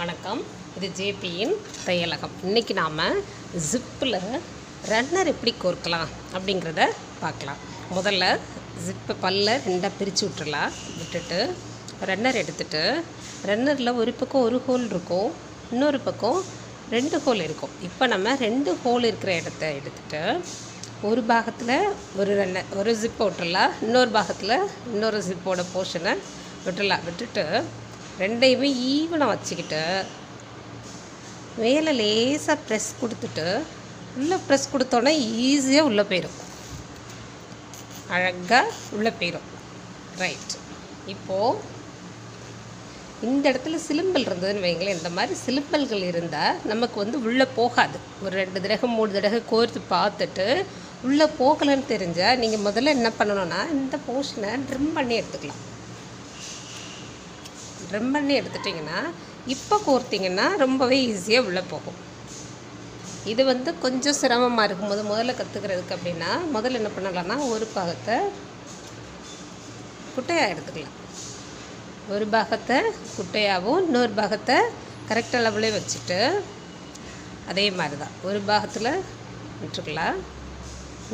வணக்கம். இது ஜேபியின் தையலகம். இன்றைக்கி நாம் ஜிப்பில் ரன்னர் எப்படி கோர்க்கலாம் அப்படிங்கிறத பார்க்கலாம். முதல்ல ஜிப்பை பல்ல ரெண்டாக பிரித்து விட்டுட்டு ரன்னர் எடுத்துகிட்டு ரன்னரில் ஒரு பக்கம் ஒரு ஹோல் இருக்கும், இன்னொரு பக்கம் 2 ஹோல் இருக்கும். இப்போ நம்ம 2 ஹோல் இருக்கிற இடத்த எடுத்துகிட்டு ஒரு பாகத்தில் ஒரு ஜிப்பை விட்டுடலாம், இன்னொரு பாகத்தில் இன்னொரு ஜிப்போட போர்ஷனை விட்டுட்டு ரெண்டையுமே ஈவனாக வச்சுக்கிட்டு மேலே லேசாக ப்ரெஸ் கொடுத்துட்டு உள்ளே ப்ரெஸ் கொடுத்தோன்னே ஈஸியாக உள்ளே போயிடும், அழகாக உள்ளே போயிடும். ரைட். இப்போது இந்த இடத்துல சிலிம்பல் இருந்ததுன்னு வைங்களேன், இந்த மாதிரி சிலிம்பல்கள் இருந்தால் நமக்கு உள்ளே போகாது. ஒரு 2 தடவை 3 தடவை கோர்த்து பார்த்துட்டு உள்ளே போகலைன்னு தெரிஞ்சால் நீங்கள் முதல்ல என்ன பண்ணணுன்னா இந்த போர்ஷனை ட்ரிம் பண்ணி எடுத்துக்கலாம். ட்ரிம் பண்ணி எடுத்துட்டிங்கன்னா இப்போ கோர்த்திங்கன்னா ரொம்பவே ஈஸியாக உள்ளே போகும். இது கொஞ்சம் சிரமமாக இருக்கும்போது முதல்ல கற்றுக்கிறதுக்கு அப்படின்னா முதல்ல என்ன பண்ணலான்னா ஒரு பாகத்தை குட்டையாக எடுத்துக்கலாம். ஒரு பாகத்தை குட்டையாகவும் இன்னொரு பாகத்தை கரெக்ட் அளவுலேயே வச்சுட்டு அதே மாதிரி தான் ஒரு பாகத்தில் விட்டுருக்கலாம்.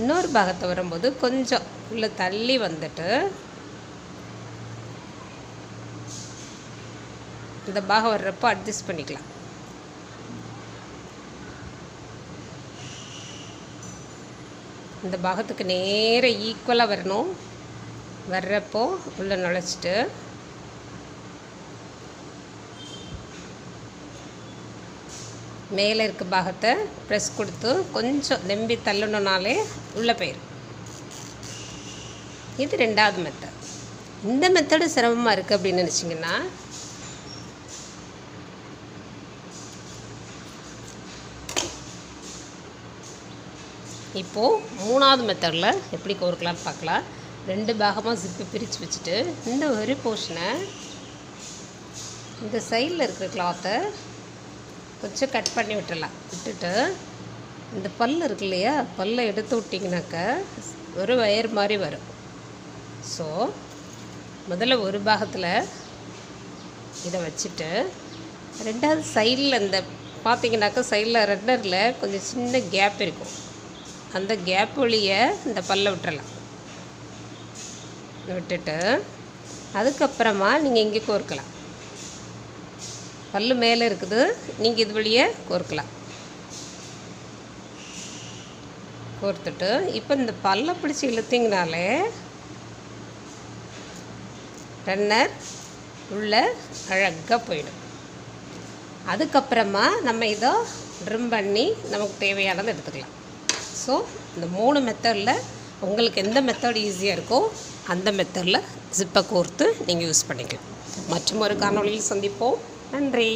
இன்னொரு பாகத்தை வரும்போது கொஞ்சம் உள்ளே தள்ளி வந்துட்டு இந்த பாகம் வர்றப்போ அட்ஜஸ்ட் பண்ணிக்கலாம். இந்த பாகத்துக்கு நேர ஈக்குவலாக வரணும். வர்றப்போ உள்ளே நுழைச்சிட்டு மேலே இருக்க பாகத்தை ப்ரெஸ் கொடுத்து கொஞ்சம் நம்பி தள்ளணுனாலே உள்ளே போயிடும். இது 2வது மெத்தட். இந்த மெத்தடு சிரமமாக இருக்குது அப்படின்னு நினச்சிங்கன்னா இப்போது 3வது மெத்தடில் எப்படி கோர்க்கலான்னு பார்க்கலாம். 2 பாகமாக ஜிப்பு பிரித்து வச்சுட்டு இந்த ஒரு போர்ஷனை இந்த சைடில் இருக்கிற கிளாத்தை கொஞ்சம் கட் பண்ணி விட்டுட்டு இந்த பல் இருக்கு இல்லையா, பல்லை எடுத்து விட்டிங்கனாக்கா ஒரு வயர் மாதிரி வரும். ஸோ முதல்ல ஒரு பாகத்தில் இதை வச்சுட்டு 2வது சைடில் இந்த பார்த்திங்கனாக்கா சைடில் ரன்னரில் கொஞ்சம் சின்ன கேப் இருக்கும், அந்த கேப் வழியை இந்த பல்லை விட்டுட்டு அதுக்கப்புறமா நீங்கள் இங்கே கோர்க்கலாம். பல்லு மேலே இருக்குது, நீங்கள் இது வழியே கோர்க்கலாம். கோர்த்துட்டு இப்போ இந்த பல்லை பிடிச்சி இழுத்திங்கனாலே ரன்னர் உள்ளே அழகாக போயிடும். அதுக்கப்புறமா நம்ம இதை ட்ரிம் பண்ணி நமக்கு தேவையானதை எடுத்துக்கலாம். ஸோ இந்த 3 மெத்தடில் உங்களுக்கு எந்த மெத்தட் ஈஸியாக இருக்கோ அந்த மெத்தடில் ஜிப்பை கோர்த்து நீங்கள் யூஸ் பண்ணிக்கலாம். மற்றும் ஒரு காணொளியில் சந்திப்போம். நன்றி.